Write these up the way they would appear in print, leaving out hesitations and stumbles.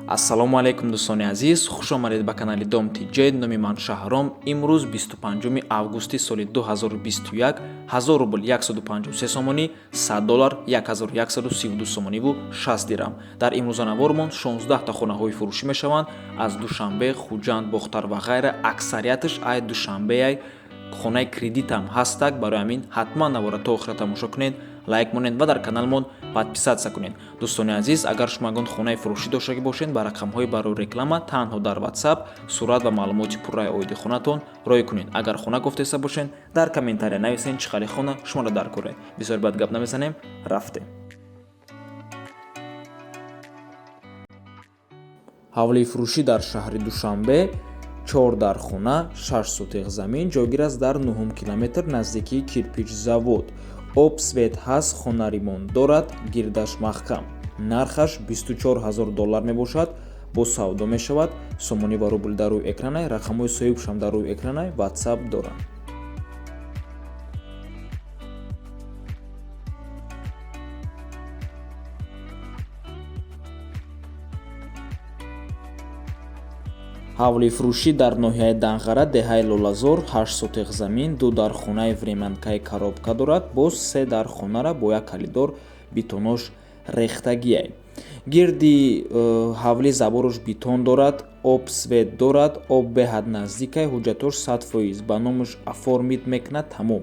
Ассалому алайкум дӯстони азиз, хуш омадед ба канали RUL TJ. номи ман Шаҳром. Имрӯз 25 августи соли 2021 1000 рубл 153 сомонӣ, $100 1132 сомониву 60 дирам. Дар имрӯзанавормон 16 та хонаҳои фурӯшӣ мешаванд аз Душанбе, Хуҷанд, Бохтар ва ғайра. Аксарияташ ай Душанбе хонаи Кредит ҳам ҳастак. Барои ҳамин ҳатман навора то охира тамошо кунед, лайк монед ва дар каналмон подписатсия кунед. Дӯстони азиз, агар шумо ягон хонаи фурӯшӣ доштагӣ бошед, ба рақамҳои барои реклама танҳо дар WhatsApp сурат ва маълумоти пурраи оиди хонатон рой кунед. Агар хона гуфтеса бошед, дар комментария нависед чӣ хали хона шуморо дар кор. Бисёр бад гап намезанем, рафтем. ҳавлии фурӯшӣ дар шаҳри Душанбе 4 дар хона, 6 сотиқ замин, ҷойгир аст дар 9 километр наздикии кирпичзавод. об свет ҳаст, хона ремонт дорад, гирдаш маҳкам. Нархаш $24000 мебошад, бо савдо мешавад. Сомонӣ ва рубл дар рӯи экранай, рақамҳои соҳибшам дар рӯи экранай, WhatsApp доранд. ҳавлии фурӯшӣ дар ноҳияи Данғара, деҳаи Лолазор, 8 сотиқ замин, 2 дар хонаи времянкаи коробка дорад, боз 3 дар хонара бо як калидор битонош рехтагияй. Гирди ҳавлӣ заборош битон дорад, об свет дорад, об беҳад наздикай, ҳуҷҷатош 100%, ба номаш оформид мекунад тамом.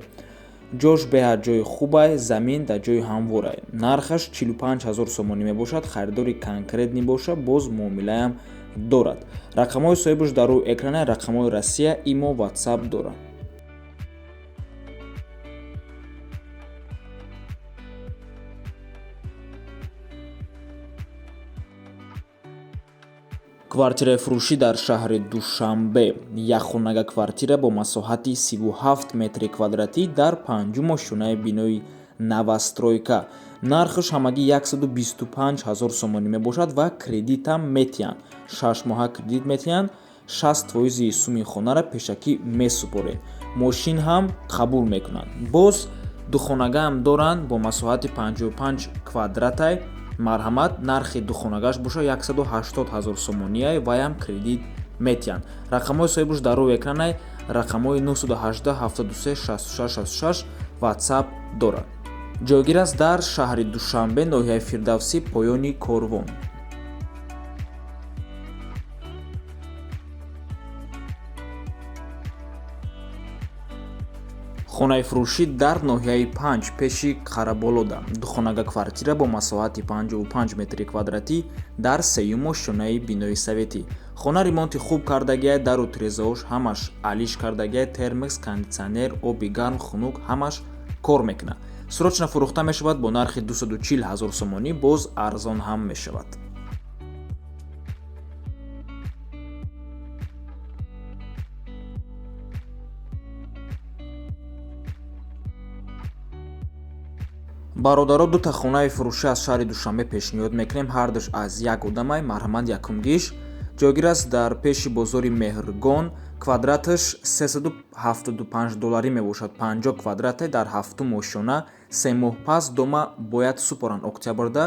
ҷош беҳад ҷои хубай, замин дар ҷои ҳамворай. Нархаш 45000 сомонӣ мебошад, харидори конкретни боша, боз муомилаам дорад. Рақамҳои соҳибаш дар рӯи экранай, рақамҳои Россия, имо, WhatsApp дорад. квартираи фурӯшӣ дар шаҳри Душанбе. Якхонага квартира бо масоҳати 37 метри квадратӣ дар 5 мошинаи бинои новостройка. Нархаш ҳамагӣ 125000 сомонӣ мебошад ва кредитам метиҳанд. 6 моҳа кредит метиҳанд, 60% суми хонара пешакӣ месупоред. Мошин ҳам қабул мекунанд. Боз духонагаам доранд бо масоҳати 55 квадратай. Марҳамат, нархи духонагаш боша 180000 сомонияй, ваям кредит метиҳанд. Рақамҳои соҳибаш дар рӯи экранай, рақамҳои 918 73 66 66 WhatsApp дорад. ҷойгир аст дар шаҳри Душанбе, ноҳияи Фирдавсӣ, поёни корвон. хонаи фурӯшӣ дар ноҳияи 5 пеши Қараболода. Духонага квартира бо масоҳати 55 метри квадратӣ дар 3 мошинаи бинои советӣ. Хона ремонти хуб кардагиай, дару тирезаош ҳамаш алиш кардагиай, термекс, кондитсионер, оби гарм, хунук ҳамаш кор мекунад. Срочна фурухта мешавад бо нархи 240000 сомонӣ, боз арзон ҳам мешавад. бародаро, 2 та хонаи фурӯшӣ аз шаҳри Душанбе пешниҳод мекунем. ҳардуш аз як одамай. Марҳамат, якум гиш. ҷойгир аст дар пеши бозори Меҳргон. Квадраташ $375 мебошад. 50 квадратай дар 7 мошина. 3 моҳ пас дома бояд супоранд октябрда.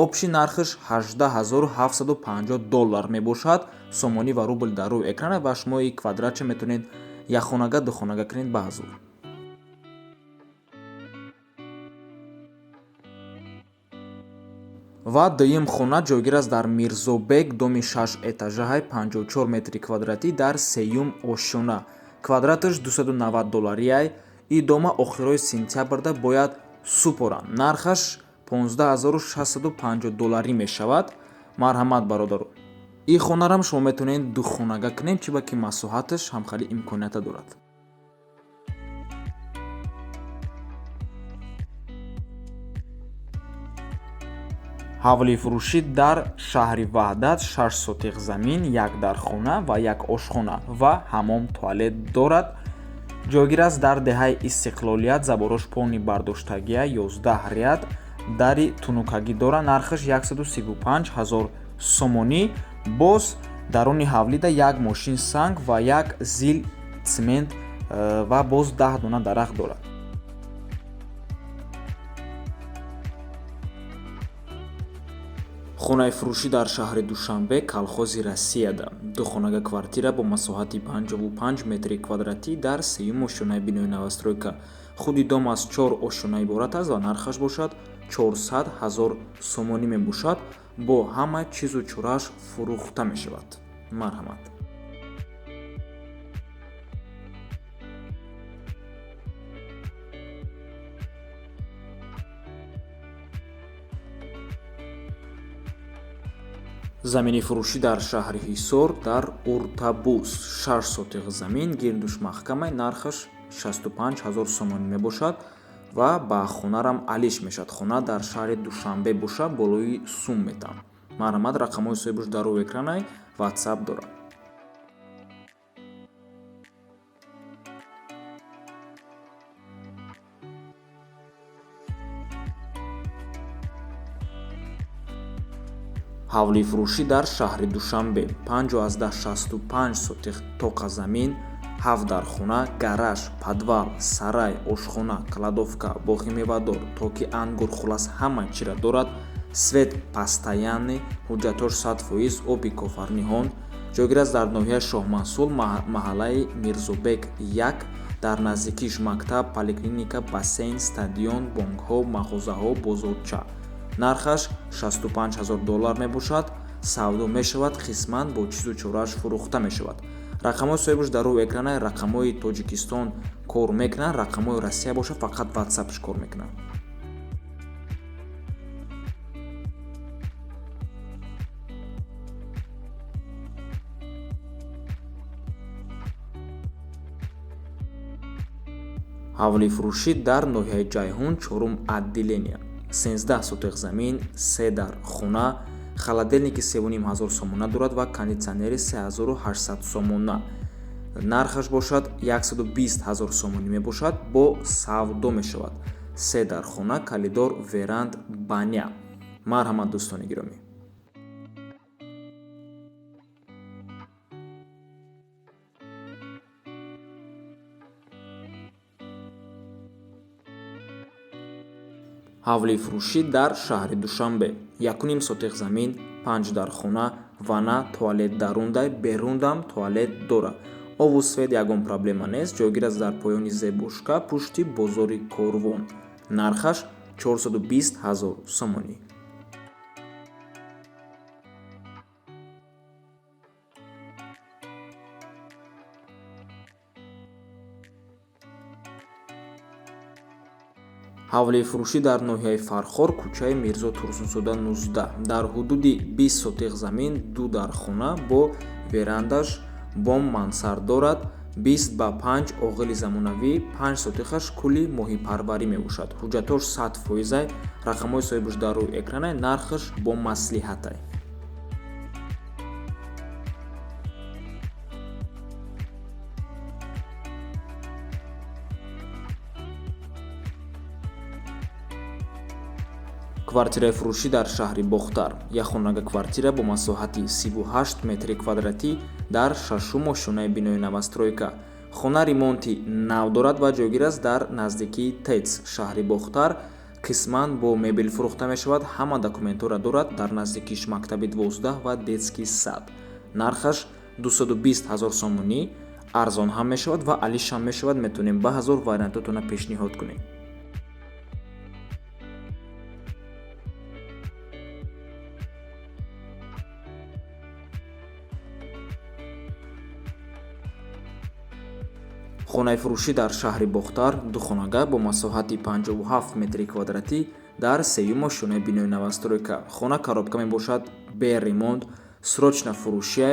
обши нархаш $18750 мебошад. сомонӣ ва рубл дар рӯи экрана ва шумо и квадратча метавонед якхонага духонага кунед ба ҳазур. ва дуюм хона ҷойгир аст дар Мирзобек, доми 6 этажаҳай, 54 метри квадратӣ дар 3 ошона. Квадраташ $290яй. И дома охирои сентябрда бояд супоранд. Нархаш $15650 мешавад. Марҳамат бародаро. И хонарам шумо метавонед духонага кунед, чӣ ба ки масоҳаташ ҳамхали имконията дорад. ҳавлии фурӯшӣ дар шаҳри Ваҳдат, 6 сотиқ замин, 1 дар хона ва 1 ошхона ва ҳамом туалет дорад. ҷойгир аст дар деҳаи Истиқлолият, заборош пони бардоштагия, 11 ряд, дари тунукагӣ дорад. Нархаш 135000 сомонӣ. боз даруни ҳавлида 1 мошин санг ва 1 зил симент ва боз 10 дона дарахт дорад. Хонахои Фуруши дар шаҳри Душанбе калхози Россияда. Ду хонага квартира бо масоҳати 55 метри квадратӣ дар сеюм ошёнаи бинои новостройка. Худи дом аз 4 ошёна иборат аст ва нархаш бошад 400 000 сомонӣ мебошад. Бо ҳама чизу чорааш фурухта мешавад. Марҳамат. замини фурӯшӣ дар шаҳри Ҳисор дар Уртабус 6 сотиқ замин гирдуш маҳкамаи нархаш 65 000 сомонӣ мебошад ва ба хонарам алиш мешавад. Хона дар шаҳри Душанбе боша болои сум метам. Марҳамат. рақамҳои соҳибуш дар рӯи экранай WhatsApp дорам. ҳавли фурӯшӣ дар шаҳри Душанбе 5,65 сотиқ тоқа замин, 7 дар хона, гараж, подвал, сарай, ошхона, кладовка, боғи мевадор, токи ангур, хулас ҳама чиро дорад. свет постоянный, ҳуҷҷатош 100%, оби кофарниҳон. ҷойгир аст дар ноҳияи Шоҳмансул, маҳаллаи Мирзобек 1, дар наздикиш мактаб, поликлиника, бассейн, стадион, бонкҳо, мағозаҳо, бозорча. нархаш $65,000 мебошад. савдо мешавад, қисман бо чизу чорааш фурухта мешавад. рақамҳои соҳибуш дар рӯи экрана. рақамҳои Тоҷикистон кор мекунанд, рақамҳои Россия боша фақат WhatsAppш кор мекунанд. ҳавли фурӯшӣ дар ноҳияи Ҷайҳун 4 отделения. 13 сотиқ замин, 3 дар хона, холодильники 3500 сомона дорад ва кондитсионери 3800 сомона. нархаш бошад 120 000 сомонӣ мебошад. бо савдо мешавад. 3 дар хона, калидор, веранд, баня. марҳамат дӯстони гиромӣ. ҳавли фурӯшӣ дар шаҳри Душанбе 1,5 сотиқ замин, 5 дар хона, вана, туалет дарундай, берундам туалет дора. ову свет ягон проблема нест. ҷойгир аст дар поёни зебушка пушти бозори Корвон. нархаш 420 000 сомонӣ. ҳавли фурӯшӣ дар ноҳияи Фархор, кӯчаи Мирзо Турсунзода 19, дар ҳудуди 20 сотиқ замин, 2 дар хона, бо верандаш, бом мансар дорад. 20 ба 5 оғили замонавӣ, 5 сотиқаш кӯли моҳипарварӣ мебошад. ҳуҷҷатош 100%. рақамҳои соҳибуш дар рӯи экранай. нархаш бо маслиҳатай. квартираи фурӯшӣ дар шаҳри Бохтар. яхонага квартира бо масоҳати 38 метри квадратӣ дар 6 ошёнаи бинои новостройка. хона ремонти нав дорад ва ҷойгир аст дар наздикии ТЕЦ шаҳри Бохтар. қисман бо мебел фурухта мешавад. ҳама документора дорад дар наздикиш мактаби 12 ва детский сад. нархаш 220 000 сомонӣ. арзон ҳам мешавад ва алишам мешавад. метавонем баъзор вариантотона пешниҳод кунем. хонахои фурушӣ дар шаҳри Бохтар, ду хонага бо масоҳати 57 метри квадратӣ дар сеюм ошёнаи бинои новостройка. хона коробка мебошад, бе ремонт, срочна фурӯшия,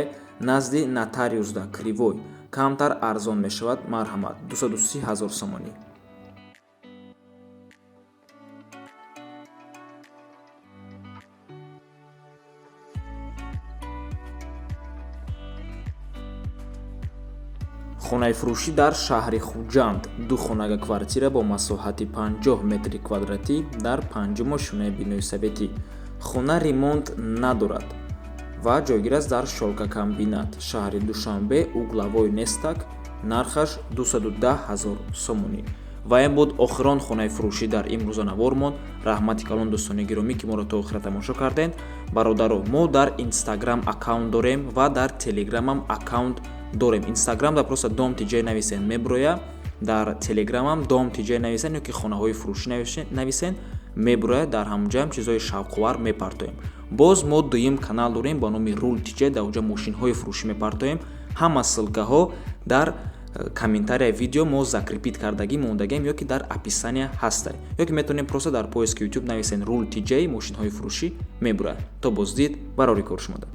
назди нотариусда Кривой. камтар арзон мешавад. марҳамат. 230 000 сомонӣ. хонахои фурӯшӣ дар шаҳри Хуҷанд. ду хонага квартира бо масоҳати 50 метри квадратӣ дар 5 ошёнаи бинои советӣ. хона ремонт надорад ва ҷойгир аст дар шолкакомбинат шаҳри Душанбе, углавой Нестак. нархаш 210 000 сомонӣ. ва ин буд охирон хонаи фурӯшӣ дар имрӯзанавормон. Раҳмати калон дӯстони гиромӣ ки моро то охира тамошо кардед. Бародаро, мо дар Instagram аккаунт дорем ва дар Telegram ам аккаунт дорем. Instagram да просто RUL TJ нависен меброя, дар Telegram ам RUL TJ нависен ё ки Хонахои Фуруши нависен меброя, дар ҳамҷам чизои шавқовар мепартоем. Боз мо дуюм канал дорем ба номи RUL TJ, дар онҷа Мошинхои Фуруши мепартоем. Ҳама ссилкаҳо дар комментария видео мо закрепит кардагӣ мондагем ё ки дар описания ҳастад, ё ки метавонем просто дар поиски YouTube нависен RUL TJ Мошинхои Фуруши меброя. То боздид, барори кор шумода.